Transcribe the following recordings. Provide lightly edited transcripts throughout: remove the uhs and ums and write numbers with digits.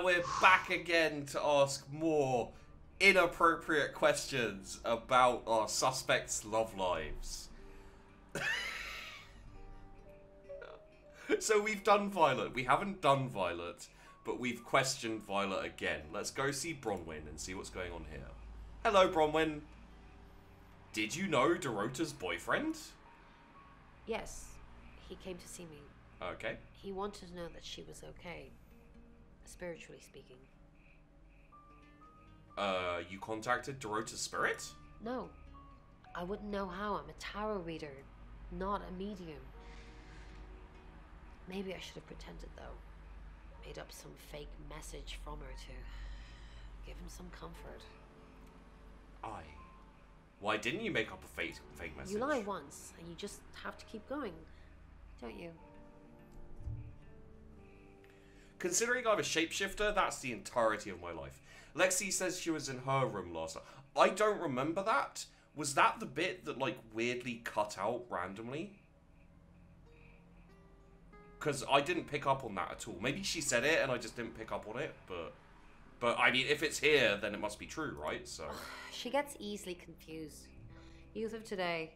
We're back again to ask more inappropriate questions about our suspects' love lives. So we've done Violet. We haven't done Violet, but we've questioned Violet again. Let's go see Bronwyn and see what's going on here. Hello, Bronwyn. Did you know Dorota's boyfriend? Yes, he came to see me. Okay. He wanted to know that she was okay, spiritually speaking. You contacted Dorota's spirit? No, I wouldn't know how. I'm a tarot reader, not a medium. Maybe I should have pretended, though. Made up some fake message from her to give him some comfort. Why didn't you make up a fake message? You lie once, and you just have to keep going, don't you? Considering I'm a shapeshifter, that's the entirety of my life. Lexi says she was in her room last night. I don't remember that. Was that the bit that, like, weirdly cut out randomly? Because I didn't pick up on that at all. Maybe she said it and I just didn't pick up on it, but I mean, if it's here, then it must be true, right? So she gets easily confused. Youth of today.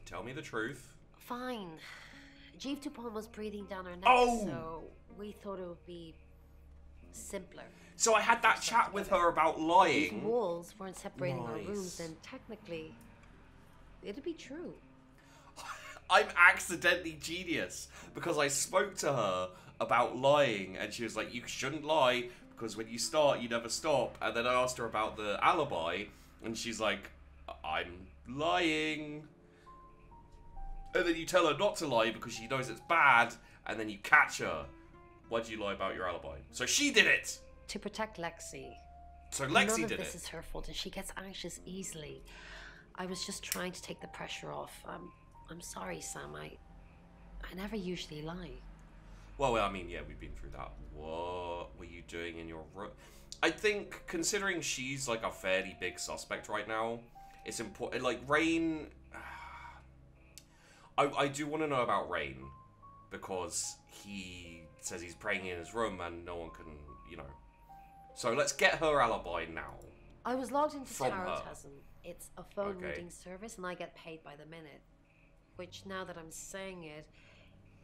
Tell me the truth. Fine. Jeeve Dupont was breathing down her neck, so we thought it would be simpler. So I had that chat with her about lying. If walls weren't separating our rooms, then technically it'd be true. I'm accidentally genius because I spoke to her about lying and she was like, you shouldn't lie because when you start, you never stop. And then I asked her about the alibi and she's like, I'm lying. And then you tell her not to lie because she knows it's bad and then you catch her. Why'd you lie about your alibi? So she did it! To protect Lexi. So Lexi did it. None of this is her fault and she gets anxious easily. I was just trying to take the pressure off. I'm sorry, Sam. I never usually lie. Well, I mean, yeah, we've been through that. What were you doing in your room? I think, considering she's, like, a fairly big suspect right now, it's important. Like, Rain... I do want to know about Rain, because he says he's praying in his room and no one can, you know. So let's get her alibi now. I was logged into Tarotism. It's a phone reading service and I get paid by the minute. Which, now that I'm saying it,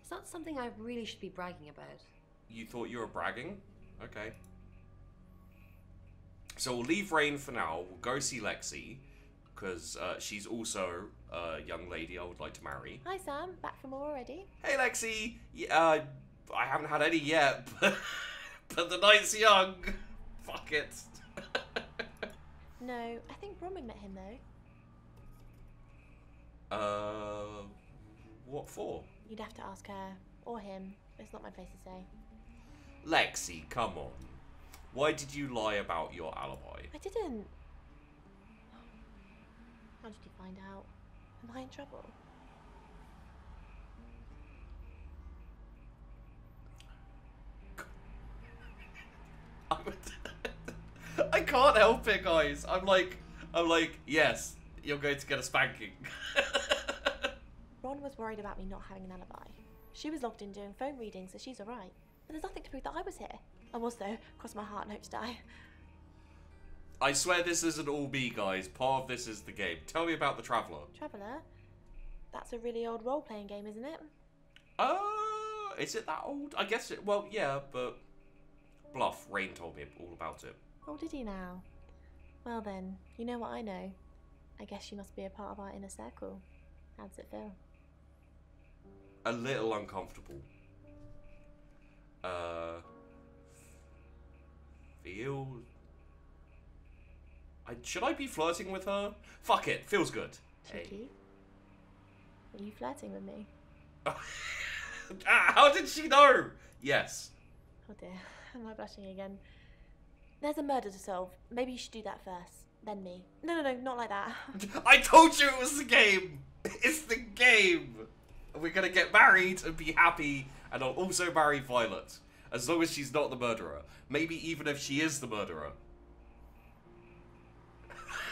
it's not something I really should be bragging about. You thought you were bragging? Okay. So we'll leave Rain for now. We'll go see Lexi, because she's also a young lady I would like to marry. Hi Sam, back from more already? Hey Lexi! Yeah, I haven't had any yet, but the night's young. Fuck it. No, I think Bronwyn met him though. What for? You'd have to ask her, or him. It's not my place to say. Lexi, come on. Why did you lie about your alibi? I didn't. How did you find out? Am I in trouble? I can't help it, guys. I'm like, yes, you're going to get a spanking. Ron was worried about me not having an alibi. She was logged in doing phone readings, so she's alright. But there's nothing to prove that I was here. I was though, cross my heart and hope to die. I swear this isn't all me, guys. Part of this is the game. Tell me about the Traveller. Traveller? That's a really old role-playing game, isn't it? Is it that old? I guess it, well, yeah, but... Bluff, Rain told me all about it. Oh, did he now? Well then, you know what I know. I guess you must be a part of our inner circle. How does it feel? A little uncomfortable. Feel... should I be flirting with her? Fuck it, feels good. Cheeky. Hey. Are you flirting with me? How did she know? Yes. Oh dear, am I blushing again? There's a murder to solve. Maybe you should do that first, then me. No, not like that. I told you it was the game! It's the game! We're gonna get married and be happy, and I'll also marry Violet. As long as she's not the murderer. Maybe even if she is the murderer.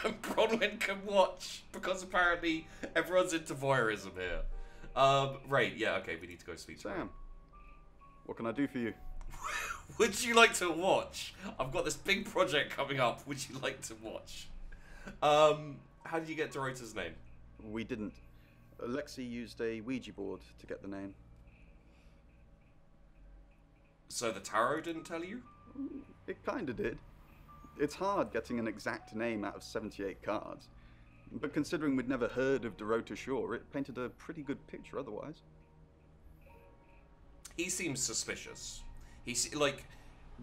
Bronwyn can watch, because apparently everyone's into voyeurism here. Right, yeah, okay, we need to go speak to Sam, What can I do for you? Would you like to watch? I've got this big project coming up. Would you like to watch? How did you get Dorota's name? We didn't. Lexi used a Ouija board to get the name. So the tarot didn't tell you? It kinda did. It's hard getting an exact name out of 78 cards. But considering we'd never heard of Dorota Shaw, it painted a pretty good picture otherwise. He seems suspicious. He's like,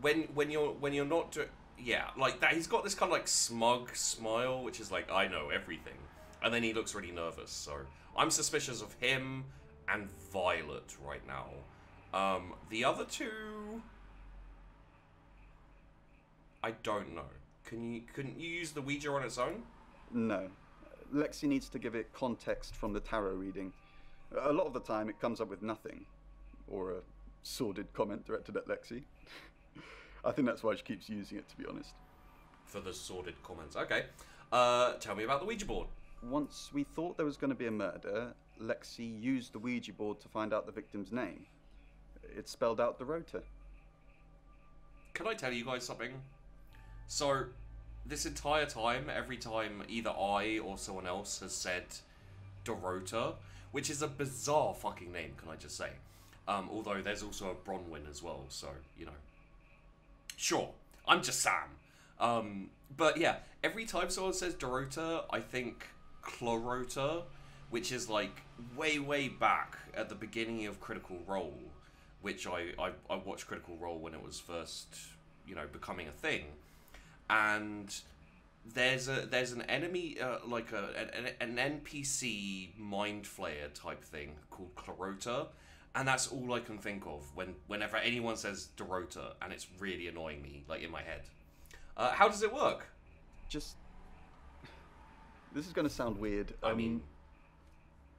when you're not yeah, like that. He's got this kind of like smug smile, which is like, I know everything, and then he looks really nervous. So I'm suspicious of him and Violet right now. The other two, I don't know. Couldn't you use the Ouija on its own? No. Lexi needs to give it context from the tarot reading. A lot of the time it comes up with nothing. Or a sordid comment directed at Lexi. I think that's why she keeps using it, to be honest. For the sordid comments. Okay. Tell me about the Ouija board. Once we thought there was going to be a murder, Lexi used the Ouija board to find out the victim's name. It spelled out Dorota. Can I tell you guys something? So, this entire time, every time either I or someone else has said Dorota, which is a bizarre fucking name, can I just say? Although there's also a Bronwyn as well, so, you know. Sure, I'm just Sam. But yeah, every time someone says Dorota, I think Chlorota, which is like way back at the beginning of Critical Role, which I watched Critical Role when it was first, you know, becoming a thing. And there's an enemy, like an NPC mind flayer type thing called Chlorota. And that's all I can think of whenever anyone says Dorota, and it's really annoying me, like, in my head. How does it work? Just... This is going to sound weird. I mean...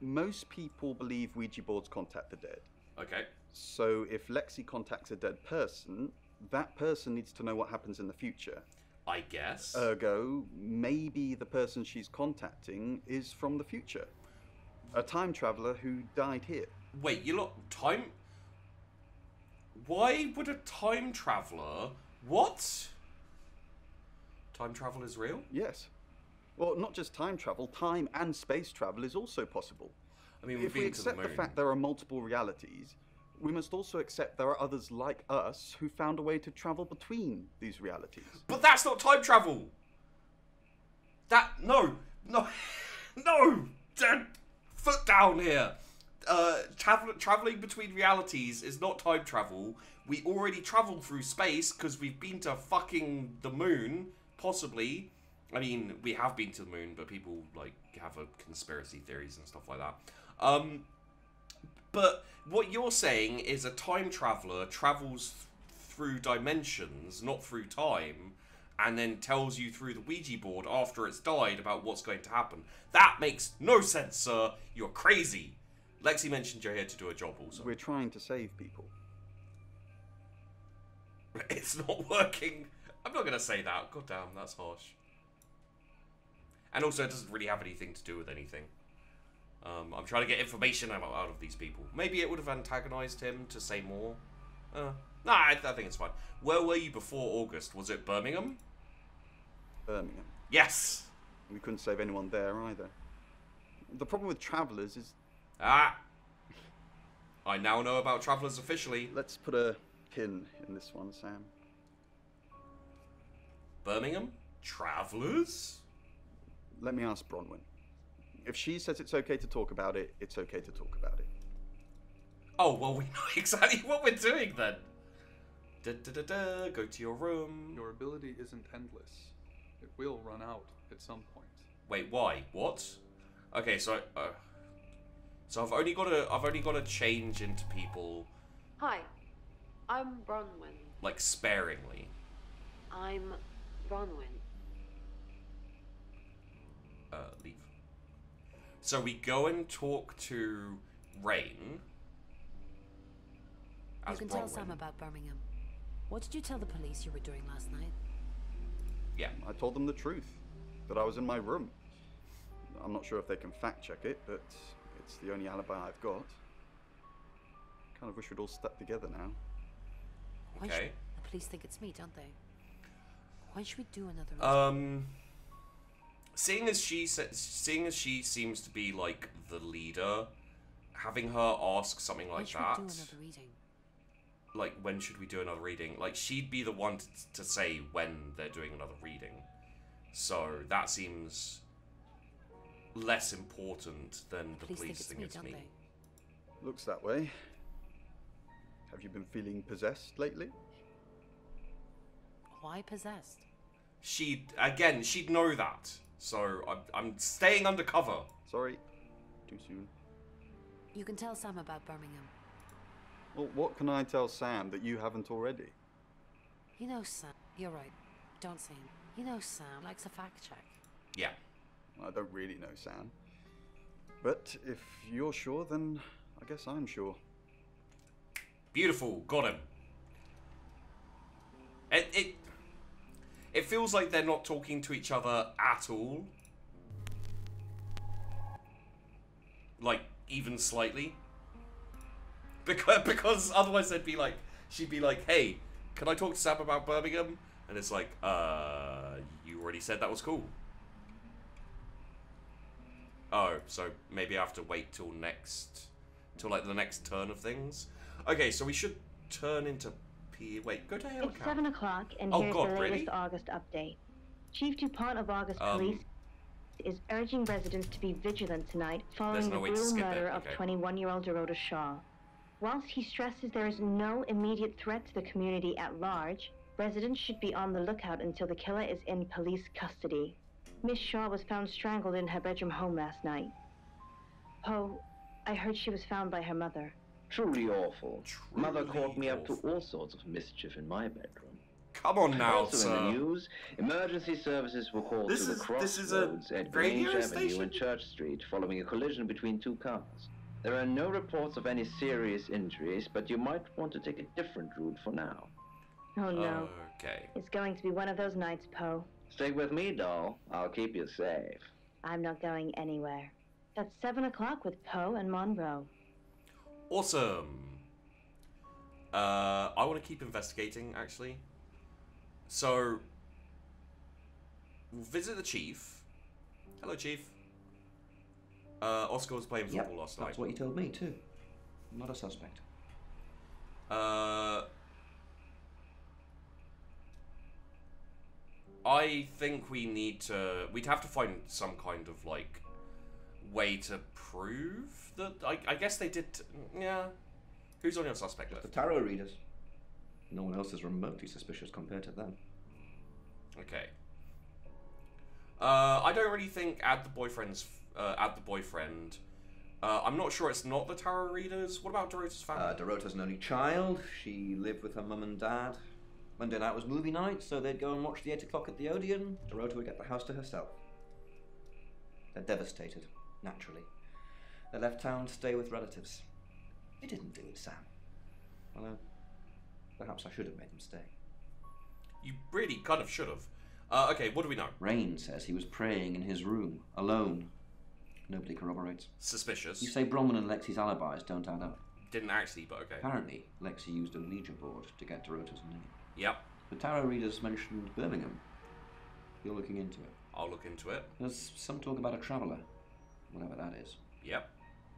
Most people believe Ouija boards contact the dead. Okay. So if Lexi contacts a dead person, that person needs to know what happens in the future. I guess. Ergo, maybe the person she's contacting is from the future. A time traveler who died here. Wait, you lot... Time... Why would a time traveler... What? Time travel is real? Yes. Well, not just time travel, time and space travel is also possible. I mean, if we accept the fact there are multiple realities, we must also accept there are others like us who found a way to travel between these realities. But that's not time travel! No! Dad, foot down here! Traveling between realities is not time travel. We already traveled through space because we've been to fucking the moon, possibly. I mean, we have been to the moon, but people, like, have conspiracy theories and stuff like that. But what you're saying is a time traveler travels through dimensions, not through time, and then tells you through the Ouija board after it's died about what's going to happen. That makes no sense, sir. You're crazy. Lexi mentioned you're here to do a job also. We're trying to save people. It's not working. I'm not going to say that. God damn, that's harsh. And also, it doesn't really have anything to do with anything. I'm trying to get information out of these people. Maybe it would have antagonized him to say more. Nah, I think it's fine. Where were you before August? Was it Birmingham? Birmingham. Yes! We couldn't save anyone there either. The problem with travellers is... Ah! I now know about travellers officially. Let's put a pin in this one, Sam. Birmingham? Travellers? Let me ask Bronwyn. If she says it's okay to talk about it, it's okay to talk about it. Oh, well, we know exactly what we're doing then. Go to your room. Your ability isn't endless. It will run out at some point. Wait, why? What? Okay, so I've only got to change into people. Hi, I'm Bronwyn. Like sparingly. I'm Bronwyn. Leave. So we go and talk to Rain. You can tell Sam about Birmingham. What did you tell the police you were doing last night? Yeah. I told them the truth. That I was in my room. I'm not sure if they can fact check it, but it's the only alibi I've got. Kind of wish we'd all stuck together now. Okay. The police think it's me, don't they? Why should we do another reading? Seeing as she seems to be like the leader, having her ask something like that. When should we do another reading? Like, when should we do another reading? Like, she'd be the one to say when they're doing another reading. So that seems less important than the police think it's me. Looks that way. Have you been feeling possessed lately? Why possessed? She'd know that. So I'm staying undercover. Sorry, too soon. You can tell Sam about Birmingham. Well, what can I tell Sam that you haven't already? You know Sam. You're right. Don't say him. You know Sam likes a fact check. Yeah. I don't really know Sam. But if you're sure, then I guess I'm sure. Beautiful. Got him. It feels like they're not talking to each other at all. Like, even slightly. Because otherwise she'd be like, hey, can I talk to Sam about Birmingham? And it's like, you already said that was cool. Oh, so maybe I have to wait till like the next turn of things. Okay, so we should turn into wait, go to hell. It's 7 o'clock, and here's the latest August update. Chief DuPont of August Police is urging residents to be vigilant tonight following the brutal murder of 21-year-old Dorota Shaw. Whilst he stresses there is no immediate threat to the community at large, residents should be on the lookout until the killer is in police custody. Miss Shaw was found strangled in her bedroom home last night. Poe, I heard she was found by her mother. Truly awful. Mother caught me up to all sorts of mischief in my bedroom. Come on now, also sir. in the news, emergency services were called to the crossroads at Grange Avenue and Church Street following a collision between two cars. There are no reports of any serious injuries, but you might want to take a different route for now. Oh no. Okay. It's going to be one of those nights, Poe. Stay with me, doll. I'll keep you safe. I'm not going anywhere. That's 7 o'clock with Poe and Monroe. Awesome. I want to keep investigating, actually. So, we'll visit the chief. Hello, chief. Oscar was playing football last night. That's what you told me too. I'm not a suspect. I think we'd have to find some kind of, like, way to prove that, I guess they did, yeah. Who's on your suspect list? The tarot readers. No one else is remotely suspicious compared to them. Okay. I don't really think add the boyfriend. I'm not sure it's not the tarot readers. What about Dorota's family? Dorota's an only child. She lived with her mum and dad. Monday night was movie night, so they'd go and watch the 8 o'clock at the Odeon. Dorota would get the house to herself. They're devastated, naturally. They left town to stay with relatives. They didn't do it, Sam. Although, perhaps I should have made them stay. You really kind of should have. Okay, what do we know? Rain says he was praying in his room, alone. Nobody corroborates. Suspicious. You say Bronwyn and Lexi's alibis don't add up. Didn't actually, but okay. Apparently, Lexi used a Ouija board to get Dorota's name. Yep. The tarot readers mentioned Birmingham. You're looking into it. I'll look into it. There's some talk about a traveller, whatever that is. Yep.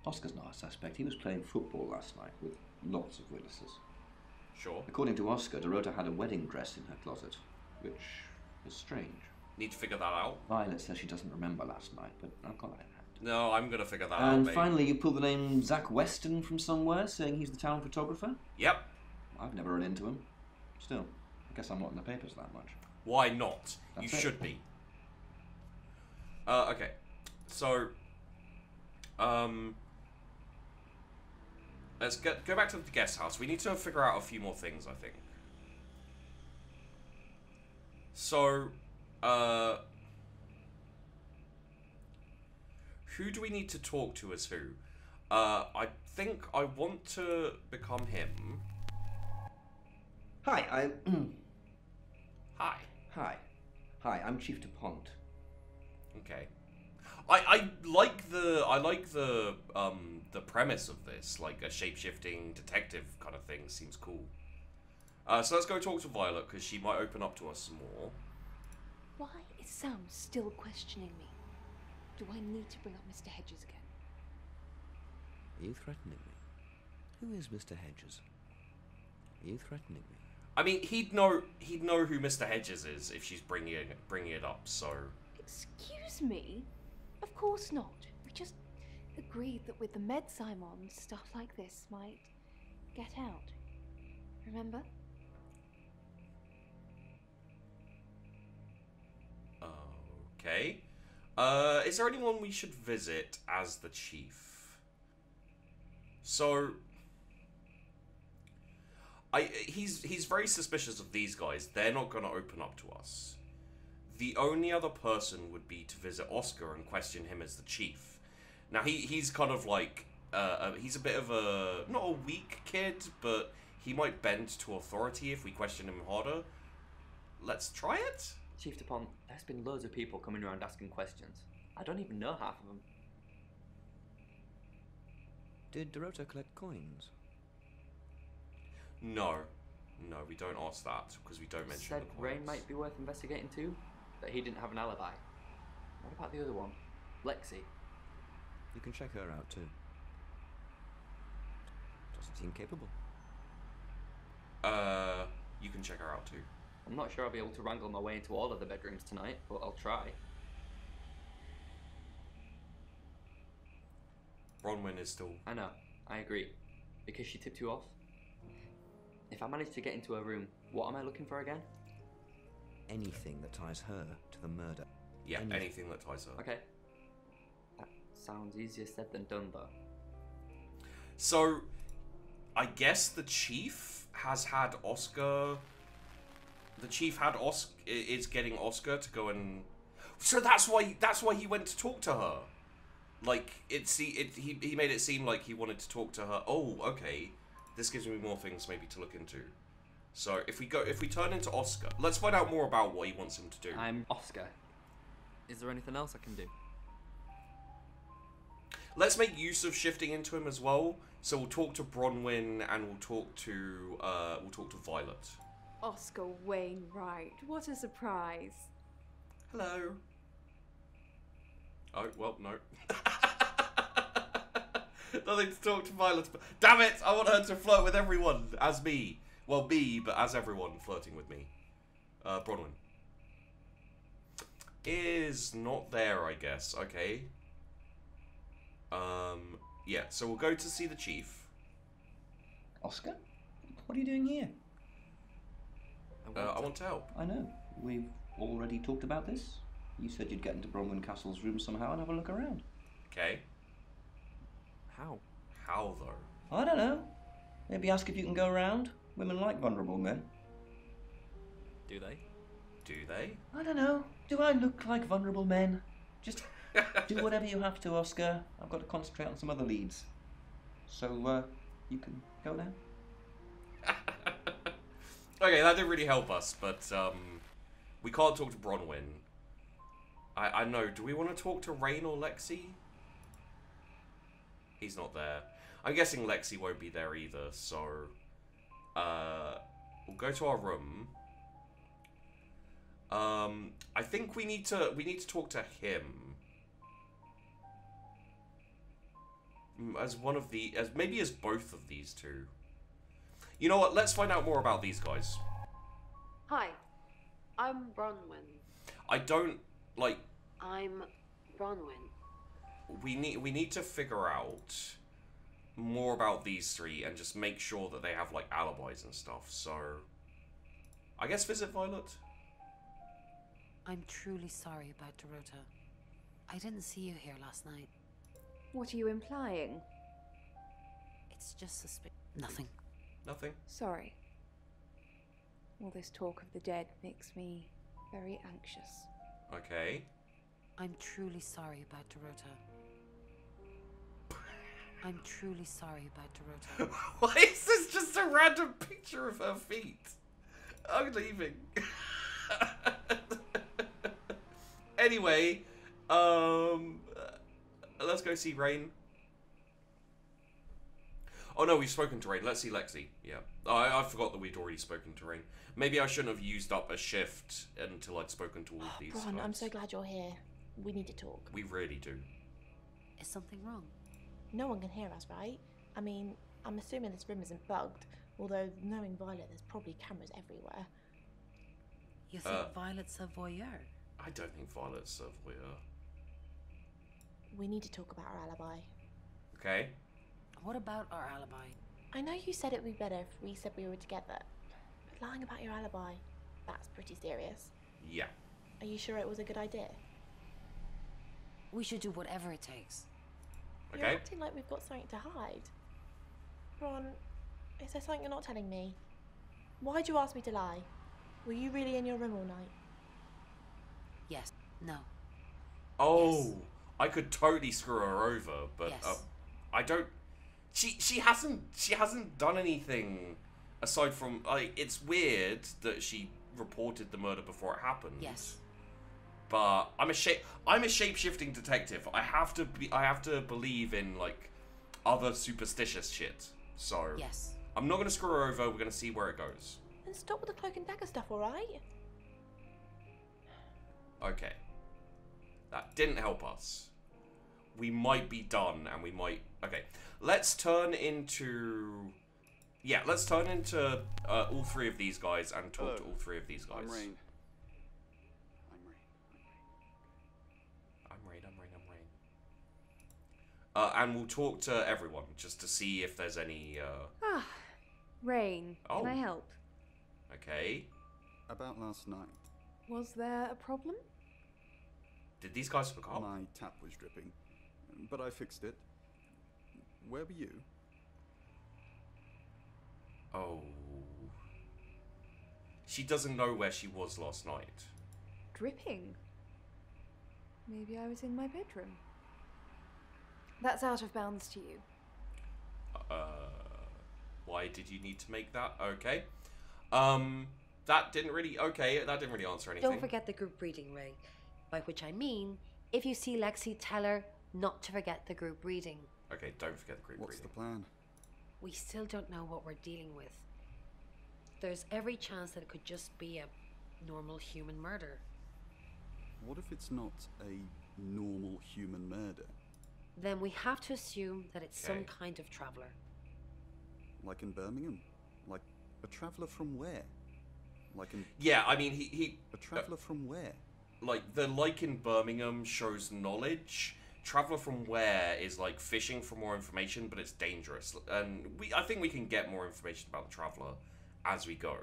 Oscar's not a suspect. He was playing football last night with lots of witnesses. Sure. According to Oscar, Dorota had a wedding dress in her closet, which is strange. Need to figure that out. Violet says she doesn't remember last night, but I've got that in hand. No, I'm going to figure that out, And mate. finally, you pulled the name Zach Weston from somewhere, saying he's the town photographer? Yep. I've never run into him. Still, I guess I'm not in the papers that much. Why not? That's you it. should be. Okay. So, let's go back to the guest house. We need to figure out a few more things, I think. So, who do we need to talk to as who? I think I want to become him. Hi, Hi. Hi, I'm Chief DuPont. Okay. I like the premise of this, like a shape-shifting detective kind of thing seems cool. So let's go talk to Violet, because she might open up to us some more. Why is Sam still questioning me? Do I need to bring up Mr. Hedges again? Are you threatening me? Who is Mr. Hedges? Are you threatening me? I mean, he'd know who Mr. Hedges is if she's bringing it up. So. Excuse me? Of course not. We just agreed that with the meds I'm on, stuff like this might get out. Remember? Okay. Is there anyone we should visit as the chief? So, he's very suspicious of these guys. They're not going to open up to us. The only other person would be to visit Oscar and question him as the chief. Now, he's kind of like, he's a bit of a, not a weak kid, but he might bend to authority if we question him harder. Let's try it? Chief DuPont, there's been loads of people coming around asking questions. I don't even know half of them. Did Dorota collect coins? No. No, we don't ask that, because we don't mention Said the coins. Rain might be worth investigating too, but he didn't have an alibi. What about the other one? Lexi? You can check her out too. Doesn't seem capable. You can check her out too. I'm not sure I'll be able to wrangle my way into all of the bedrooms tonight, but I'll try. Bronwyn is still... I know, I agree. Because she tipped you off. If I manage to get into her room, what am I looking for again? Anything that ties her to the murder. Yeah, anything that ties her. Okay. That sounds easier said than done, though. So, I guess the chief has had Oscar... The chief had is getting Oscar to go and... So that's why he went to talk to her. Like, he made it seem like he wanted to talk to her. Oh, okay. This gives me more things maybe to look into. So if we turn into Oscar, let's find out more about what he wants him to do. I'm Oscar. Is there anything else I can do? Let's make use of shifting into him as well. So we'll talk to Bronwyn and we'll talk to Violet. Oscar Wainwright, what a surprise. Hello. Oh, well, no. Nothing to talk to Violet about. Damn it! I want her to flirt with everyone as me. Well, me, but as everyone flirting with me. Bronwyn. Is not there, I guess. Okay. Yeah, so we'll go to see the chief. Oscar? What are you doing here? I want to help. I know. We've already talked about this. You said you'd get into Bronwyn Castle's room somehow and have a look around. Okay. How? How, though? I don't know. Maybe ask if you can go around. Women like vulnerable men. Do they? Do they? I don't know. Do I look like vulnerable men? Just do whatever you have to, Oscar. I've got to concentrate on some other leads. So, you can go now. Okay, that didn't really help us, but we can't talk to Bronwyn. I know. Do we want to talk to Rain or Lexi? He's not there. I'm guessing Lexi won't be there either, so we'll go to our room. I think we need to talk to him as one of the maybe as both of these two. You know what? Let's find out more about these guys. Hi, I'm Bronwyn. I don't like. I'm Bronwyn. We need to figure out more about these three and just make sure that they have like alibis and stuff. So, I guess visit Violet. I'm truly sorry about Dorota. I didn't see you here last night. What are you implying? It's just nothing. Nothing? Sorry. All this talk of the dead makes me very anxious. Okay. I'm truly sorry about Dorota. I'm truly sorry about Dorota. Why is this just a random picture of her feet? I'm leaving. Anyway, let's go see Rain. Oh no, we've spoken to Rain. Let's see Lexi. Yeah. I forgot that we'd already spoken to Rain. Maybe I shouldn't have used up a shift until I'd spoken to all of these Ron, guys. I'm so glad you're here. We need to talk. We really do. Is something wrong? No one can hear us, right? I mean, I'm assuming this room isn't bugged, although knowing Violet, there's probably cameras everywhere. You think Violet's a voyeur? I don't think Violet's a voyeur. We need to talk about our alibi. Okay. What about our alibi? I know you said it would be better if we said we were together, but lying about your alibi, that's pretty serious. Yeah. Are you sure it was a good idea? We should do whatever it takes. Okay. You're acting like we've got something to hide. Ron, is there something you're not telling me? Why'd you ask me to lie? Were you really in your room all night? Yes. No. Oh, yes. I could totally screw her over, but yes. I don't. She hasn't done anything aside from like it's weird that she reported the murder before it happened. Yes. But I'm a shape-shifting detective. I have to believe in like other superstitious shit. So yes. I'm not gonna screw her over. We're gonna see where it goes. Then stop with the cloak and dagger stuff, all right? Okay. That didn't help us. We might be done, and we might. Okay, let's turn into. Yeah, let's turn into all three of these guys and talk to all three of these guys. I'm Rain. And we'll talk to everyone just to see if there's any. Rain. Oh. Can I help? Okay. About last night. Was there a problem? Did these guys hook up? My tap was dripping, but I fixed it. Where were you? Oh. She doesn't know where she was last night. Dripping? Maybe I was in my bedroom. That's out of bounds to you. Why did you need to make that? Okay. That didn't really answer anything. Don't forget the group reading, Ray. By which I mean, if you see Lexi, tell her not to forget the group reading. Okay, don't forget the group reading. What's the plan? We still don't know what we're dealing with. There's every chance that it could just be a normal human murder. What if it's not a normal human murder? Then we have to assume that it's some kind of traveler. Like in Birmingham? Like a traveler from where? Like in... Yeah, I mean, he A traveler from where? Like in Birmingham shows knowledge. Traveler from where is like fishing for more information, but it's dangerous. And I think we can get more information about the traveler as we go.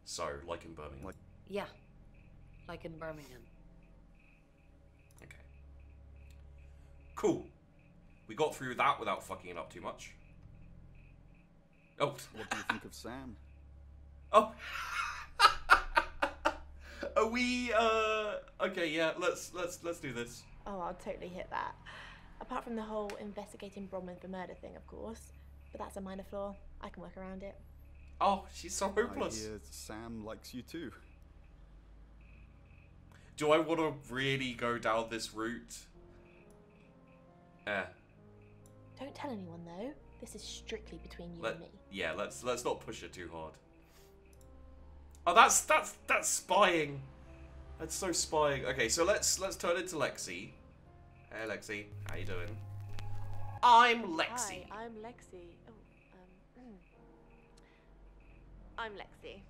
So, like in Birmingham. Yeah, like in Birmingham. Okay. Cool. We got through that without fucking it up too much. Oh. What do you think of Sam? Oh. Are we? Okay, yeah. Let's do this. Oh, I'll totally hit that. Apart from the whole investigating Bronwyn for murder thing, of course. But that's a minor flaw. I can work around it. Oh, she's so hopeless. I hear Sam likes you too. Do I want to really go down this route? Don't tell anyone though. This is strictly between you and me. Yeah, let's not push it too hard. Oh, that's spying. That's so spying. Okay, so let's turn into Lexi. Hey, Lexi, how you doing? I'm Lexi. Hi, I'm Lexi. I'm Lexi.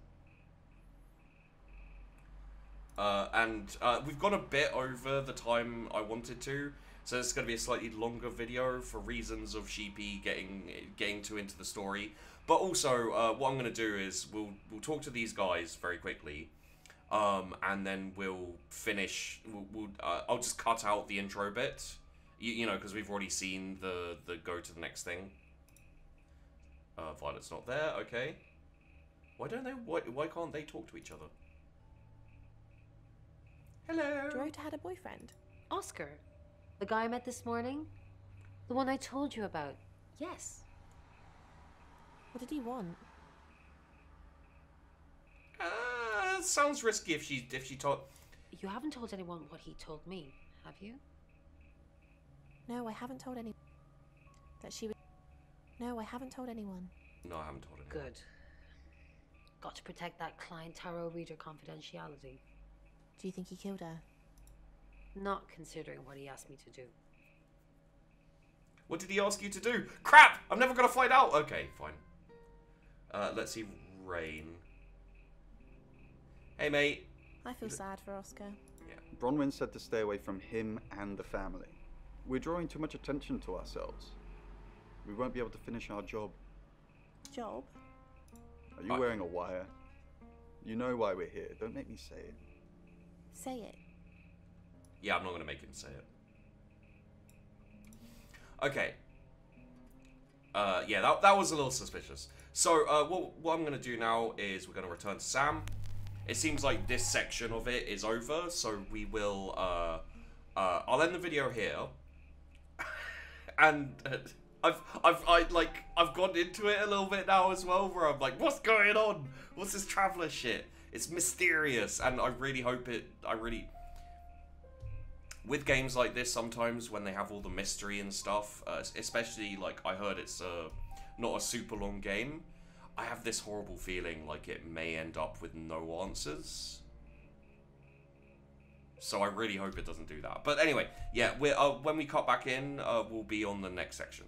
And we've gone a bit over the time I wanted to, so it's going to be a slightly longer video for reasons of Sheepy getting too into the story. But also, what I'm going to do is we'll talk to these guys very quickly, and then we'll finish. I'll just cut out the intro bit, you know, because we've already seen the go to the next thing. Violet's not there. Okay. Why don't they? Why can't they talk to each other? Hello. Dorota had a boyfriend. Oscar, the guy I met this morning, the one I told you about. Yes. What did he want? Sounds risky if she told. You haven't told anyone what he told me, have you? No, I haven't told anyone. That she was. No, I haven't told anyone. No, I haven't told anyone. Good. Got to protect that client tarot reader confidentiality. Do you think he killed her? Not considering what he asked me to do. What did he ask you to do? Crap! I'm never gonna find out! Okay, fine. Let's see, Rain. Hey, mate. I feel sad for Oscar. Yeah. Bronwyn said to stay away from him and the family. We're drawing too much attention to ourselves. We won't be able to finish our job. Job? Are you wearing a wire? You know why we're here. Don't make me say it. Say it. Yeah, I'm not going to make him say it. Okay. Yeah, that was a little suspicious. So, what I'm going to do now is we're going to return to Sam. It seems like this section of it is over, so we will, I'll end the video here. And I've gone into it a little bit now as well, where I'm like, what's going on? What's this traveler shit? It's mysterious, and I really hope with games like this, sometimes when they have all the mystery and stuff, especially like I heard it's not a super long game, I have this horrible feeling like it may end up with no answers. So I really hope it doesn't do that. But anyway, yeah, when we cut back in, we'll be on the next section.